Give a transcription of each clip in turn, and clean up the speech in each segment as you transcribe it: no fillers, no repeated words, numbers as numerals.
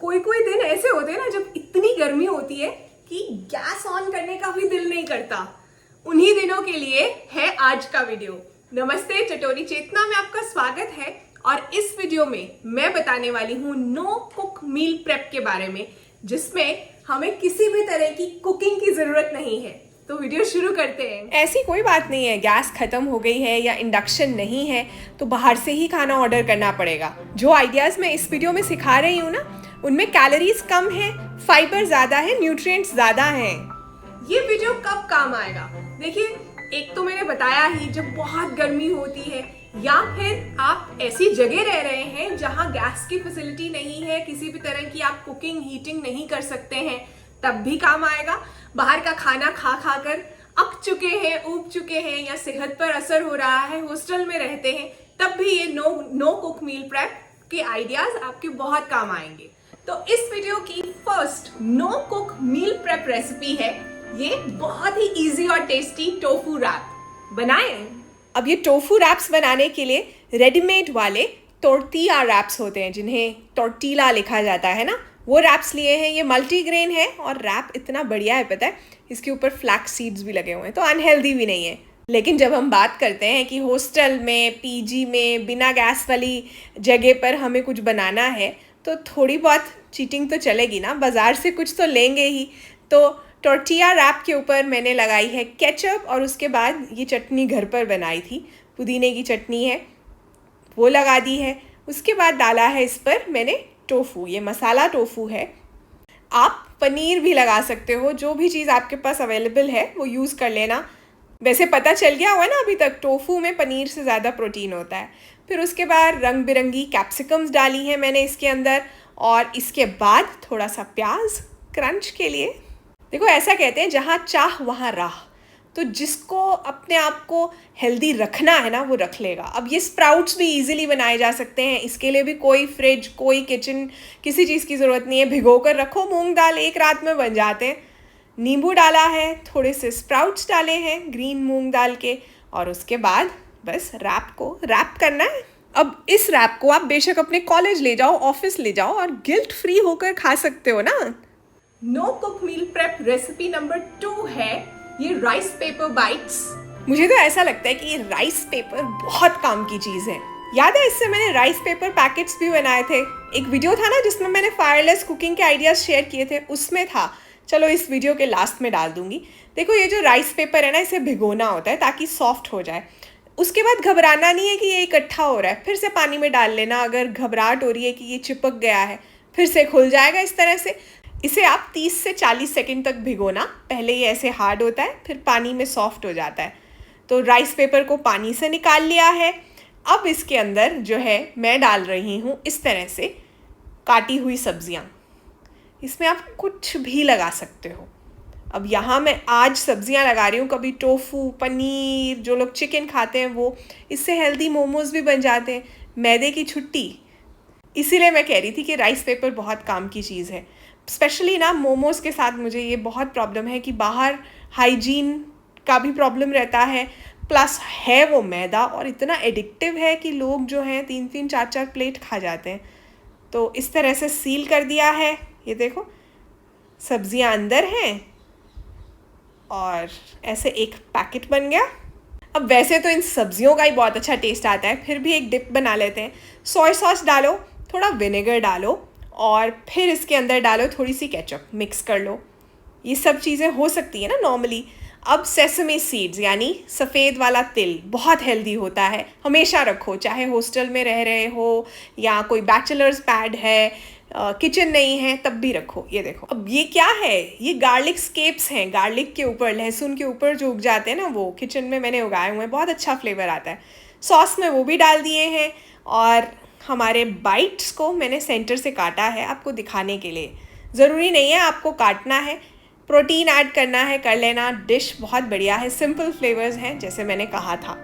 कोई कोई दिन ऐसे होते हैं ना जब इतनी गर्मी होती है कि गैस ऑन करने का भी दिल नहीं करता। उन्हीं दिनों के लिए है आज का वीडियो। नमस्ते, चटोरी चेतना में आपका स्वागत है। और इस वीडियो में मैं बताने वाली हूँ नो कुक मील प्रेप के बारे में, जिसमें हमें किसी भी तरह की कुकिंग की जरूरत नहीं है। तो वीडियो शुरू करते हैं। ऐसी कोई बात नहीं है, गैस खत्म हो गई है या इंडक्शन नहीं है तो बाहर से ही खाना ऑर्डर करना पड़ेगा। जो आइडियाज मैं इस वीडियो में सिखा रही हूँ ना, उनमें कैलोरीज कम है, फाइबर ज्यादा है, न्यूट्रिएंट्स ज्यादा हैं। ये वीडियो कब काम आएगा? देखिए, एक तो मैंने बताया ही, जब बहुत गर्मी होती है या फिर आप ऐसी जगह रह रहे हैं जहां गैस की फैसिलिटी नहीं है, किसी भी तरह की आप कुकिंग हीटिंग नहीं कर सकते हैं, तब भी काम आएगा। बाहर का खाना खा खा कर अक चुके हैं, ऊब चुके हैं या सेहत पर असर हो रहा है, हॉस्टल में रहते हैं, तब भी ये नो कुक मील प्रेप के आइडियाज आपके बहुत काम आएंगे। तो इस वीडियो की first no cook meal prep recipe है ये बहुत ही इजी और टेस्टी टोफू रैप। बनाएं। अब ये टोफू रैप्स बनाने के लिए रेडीमेड वाले टोर्टिया रैप्स होते हैं, जिन्हें टोर्टिला लिखा जाता है ना, वो रैप्स लिए हैं। ये मल्टीग्रेन है और रैप इतना बढ़िया है, पता है, इसके ऊपर फ्लैक्स सीड्स भी लगे हुए हैं, तो अनहेल्दी भी नहीं है। लेकिन जब हम बात करते हैं कि हॉस्टल में, पीजी में, बिना गैस वाली जगह पर हमें कुछ बनाना है, तो थोड़ी बहुत चीटिंग तो चलेगी ना, बाज़ार से कुछ तो लेंगे ही। तो टोर्टिया रैप के ऊपर मैंने लगाई है केचप, और उसके बाद ये चटनी घर पर बनाई थी, पुदीने की चटनी है, वो लगा दी है। उसके बाद डाला है इस पर मैंने टोफू, ये मसाला टोफू है। आप पनीर भी लगा सकते हो, जो भी चीज़ आपके पास अवेलेबल है वो यूज़ कर लेना। वैसे पता चल गया हुआ ना अभी तक, टोफू में पनीर से ज़्यादा प्रोटीन होता है। फिर उसके बाद रंग बिरंगी कैप्सिकम्स डाली हैं मैंने इसके अंदर, और इसके बाद थोड़ा सा प्याज क्रंच के लिए। देखो, ऐसा कहते हैं जहाँ चाह वहाँ राह, तो जिसको अपने आप को हेल्दी रखना है ना, वो रख लेगा। अब ये स्प्राउट्स भी इजीली बनाए जा सकते हैं, इसके लिए भी कोई फ्रिज, कोई किचन, किसी चीज़ की ज़रूरत नहीं है। भिगो कर रखो मूंग दाल, एक रात में बन जाते हैं। नींबू डाला है, थोड़े से स्प्राउट्स डाले हैं ग्रीन मूंग दाल के, और उसके बाद बस रैप को रैप करना है। अब इस रैप को आप बेशक अपने कॉलेज ले जाओ, ऑफिस ले जाओ, और गिल्ट फ्री होकर खा सकते हो ना। No cook meal prep recipe number 2 है ये राइस पेपर बाइट्स। मुझे तो ऐसा लगता है कि ये राइस पेपर बहुत काम की चीज़ है। याद है, इससे मैंने राइस पेपर पैकेट्स भी बनाए थे। एक वीडियो था ना जिसमें मैंने फायरलेस कुकिंग के आइडियाज शेयर किए थे, उसमें था। चलो, इस वीडियो के लास्ट में डाल दूंगी। देखो, ये जो राइस पेपर है ना, इसे भिगोना होता है ताकि सॉफ्ट हो जाए। उसके बाद घबराना नहीं है कि ये इकट्ठा हो रहा है, फिर से पानी में डाल लेना। अगर घबराहट हो रही है कि ये चिपक गया है, फिर से खुल जाएगा इस तरह से। इसे आप 30 से 40 सेकंड तक भिगोना। पहले ये ऐसे हार्ड होता है, फिर पानी में सॉफ्ट हो जाता है। तो राइस पेपर को पानी से निकाल लिया है। अब इसके अंदर जो है मैं डाल रही हूँ इस तरह से काटी हुई सब्जियाँ। इसमें आप कुछ भी लगा सकते हो। अब यहाँ मैं आज सब्जियाँ लगा रही हूँ, कभी टोफू, पनीर, जो लोग चिकन खाते हैं वो। इससे हेल्दी मोमोज भी बन जाते हैं, मैदे की छुट्टी। इसीलिए मैं कह रही थी कि राइस पेपर बहुत काम की चीज़ है। स्पेशली ना मोमोज़ के साथ मुझे ये बहुत प्रॉब्लम है कि बाहर हाइजीन का भी प्रॉब्लम रहता है, प्लस है वो मैदा, और इतना एडिक्टिव है कि लोग जो हैं 3-3, 4-4 प्लेट खा जाते हैं। तो इस तरह से सील कर दिया है। ये देखो, सब्जियां अंदर हैं और ऐसे एक पैकेट बन गया। अब वैसे तो इन सब्जियों का ही बहुत अच्छा टेस्ट आता है, फिर भी एक डिप बना लेते हैं। सोया सॉस डालो, थोड़ा विनेगर डालो, और फिर इसके अंदर डालो थोड़ी सी केचप, मिक्स कर लो। ये सब चीज़ें हो सकती है ना नॉर्मली। अब सेसमी सीड्स यानी सफ़ेद वाला तिल बहुत हेल्दी होता है, हमेशा रखो, चाहे हॉस्टल में रह रहे हो या कोई बैचलर्स पैड है, किचन नहीं है, तब भी रखो। ये देखो, अब ये क्या है, ये गार्लिक स्केप्स हैं। गार्लिक के ऊपर, लहसुन के ऊपर जो उग जाते हैं ना, वो किचन में मैंने उगाए हुए हैं, बहुत अच्छा फ्लेवर आता है। सॉस में वो भी डाल दिए हैं, और हमारे बाइट्स को मैंने सेंटर से काटा है आपको दिखाने के लिए। ज़रूरी नहीं है आपको काटना है, प्रोटीन ऐड करना है, कर लेना। डिश बहुत बढ़िया है, सिंपल फ्लेवर्स हैं जैसे मैंने कहा था।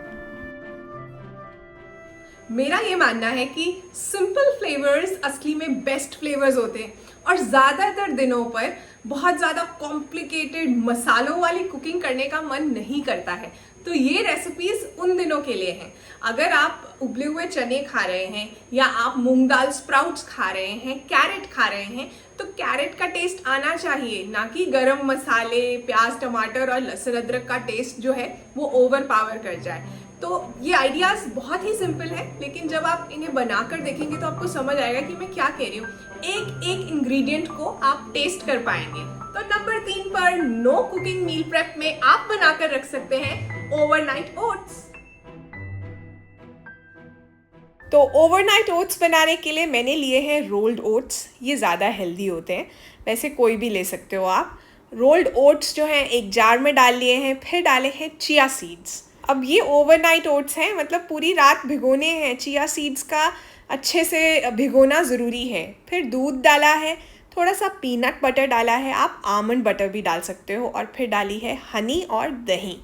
मेरा ये मानना है कि सिंपल फ्लेवर्स असली में बेस्ट फ्लेवर्स होते हैं, और ज़्यादातर दिनों पर बहुत ज़्यादा कॉम्प्लिकेटेड मसालों वाली कुकिंग करने का मन नहीं करता है। तो तो ये रेसिपीज उन दिनों के लिए हैं। अगर आप उबले हुए चने खा रहे हैं या आप मूंग दाल स्प्राउट्स खा रहे हैं, कैरेट खा रहे हैं, तो कैरेट का टेस्ट आना चाहिए, ना कि गरम मसाले, प्याज, टमाटर और लहसुन अदरक का टेस्ट जो है वो ओवर पावर कर जाए। तो ये आइडियाज बहुत ही सिंपल है, लेकिन जब आप इन्हें बनाकर देखेंगे तो आपको समझ आएगा कि मैं क्या कह रही हूँ। एक एक इंग्रेडिएंट को आप टेस्ट कर पाएंगे। तो नंबर 3 पर नो कुकिंग मील प्रेप में आप बनाकर रख सकते हैं ओवरनाइट ओट्स। तो ओवरनाइट ओट्स बनाने के लिए मैंने लिए हैं रोल्ड ओट्स। ये ज़्यादा हेल्दी होते हैं, वैसे कोई भी ले सकते हो आप। रोल्ड ओट्स जो हैं एक जार में डाल लिए हैं, फिर डाले हैं चिया सीड्स। अब ये ओवरनाइट ओट्स हैं, मतलब पूरी रात भिगोने हैं। चिया सीड्स का अच्छे से भिगोना ज़रूरी है। फिर दूध डाला है, थोड़ा सा पीनट बटर डाला है, आप आमंड बटर भी डाल सकते हो, और फिर डाली है हनी और दही।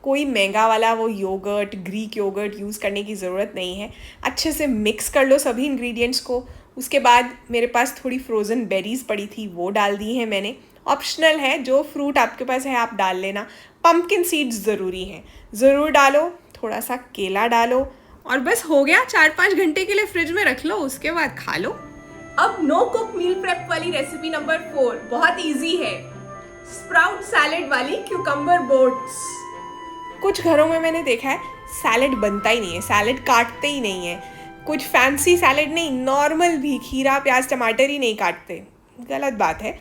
कोई महंगा वाला वो योगर्ट, ग्रीक योगर्ट यूज़ करने की ज़रूरत नहीं है। अच्छे से मिक्स कर लो सभी इंग्रेडिएंट्स को। उसके बाद मेरे पास थोड़ी फ्रोज़न बेरीज़ पड़ी थी, वो डाल दी हैं मैंने। ऑप्शनल है, जो फ्रूट आपके पास है आप डाल लेना। पम्पकिन सीड्स ज़रूरी हैं, ज़रूर डालो। थोड़ा सा केला डालो और बस हो गया। 4-5 घंटे के लिए फ्रिज में रख लो, उसके बाद खा लो। अब नो कुक मील प्रेप वाली रेसिपी नंबर 4 बहुत इजी है, स्प्राउट सैलेड वाली क्यूकम्बर बोट्स। कुछ घरों में मैंने देखा है सैलेड बनता ही नहीं है, सैलेड काटते ही नहीं है। कुछ फैंसी सैलेड नहीं, नॉर्मल भी खीरा, प्याज, टमाटर ही नहीं काटते। गलत बात है।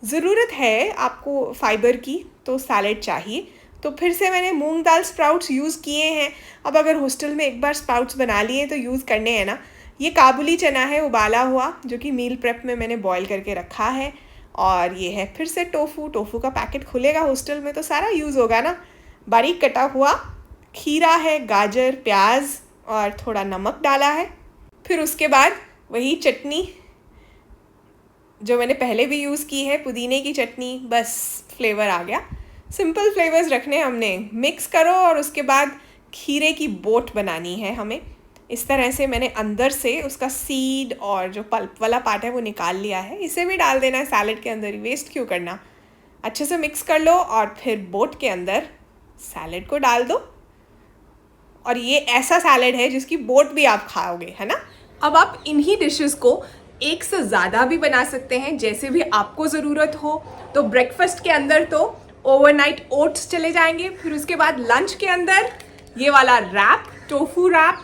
ज़रूरत है आपको फाइबर की, तो सैलेड चाहिए। तो फिर से मैंने मूंग दाल स्प्राउट्स यूज़ किए हैं। अब अगर हॉस्टल में एक बार स्प्राउट्स बना लिए तो यूज़ करने हैं ना। ये काबुली चना है उबाला हुआ, जो कि मील प्रेप में मैंने बॉईल करके रखा है। और ये है फिर से टोफू का पैकेट खुलेगा हॉस्टल में तो सारा यूज़ होगा ना। बारीक कटा हुआ खीरा है, गाजर, प्याज और थोड़ा नमक डाला है। फिर उसके बाद वही चटनी जो मैंने पहले भी यूज़ की है, पुदीने की चटनी, बस फ्लेवर आ गया। सिंपल फ्लेवर्स रखने हमने। मिक्स करो और उसके बाद खीरे की बोट बनानी है हमें। इस तरह से मैंने अंदर से उसका सीड और जो पल्प वाला पार्ट है वो निकाल लिया है। इसे भी डाल देना है सैलेड के अंदर ही, वेस्ट क्यों करना। अच्छे से मिक्स कर लो और फिर बोट के अंदर सैलेड को डाल दो। और ये ऐसा सैलेड है जिसकी बोट भी आप खाओगे, है ना। अब आप इन्हीं डिशेस को एक से ज़्यादा भी बना सकते हैं, जैसे भी आपको ज़रूरत हो। तो ब्रेकफास्ट के अंदर तो ओवरनाइट ओट्स चले जाएंगे, फिर उसके बाद लंच के अंदर ये वाला रैप, टोफू रैप,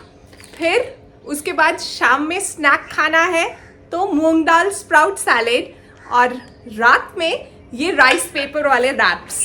फिर उसके बाद शाम में स्नैक खाना है तो मूंग दाल स्प्राउट सैलेड, और रात में ये राइस पेपर वाले रैप्स।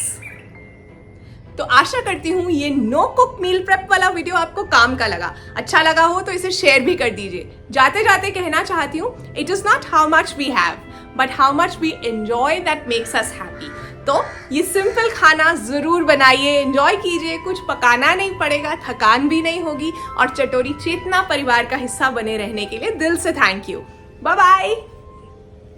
तो आशा करती हूँ ये नो कुक मील प्रेप वाला वीडियो आपको काम का लगा। अच्छा लगा हो तो इसे शेयर भी कर दीजिए। जाते जाते कहना चाहती हूँ, it is not how much we have but how much we enjoy that makes us happy. तो ये सिंपल खाना ज़रूर बनाइए, एंजॉय कीजिए। कुछ पकाना नहीं पड़ेगा, थकान भी नहीं होगी, और चटोरी चेतना परिवार का हिस्सा बने रहने के लिए दिल से थैंक यू। Bye bye.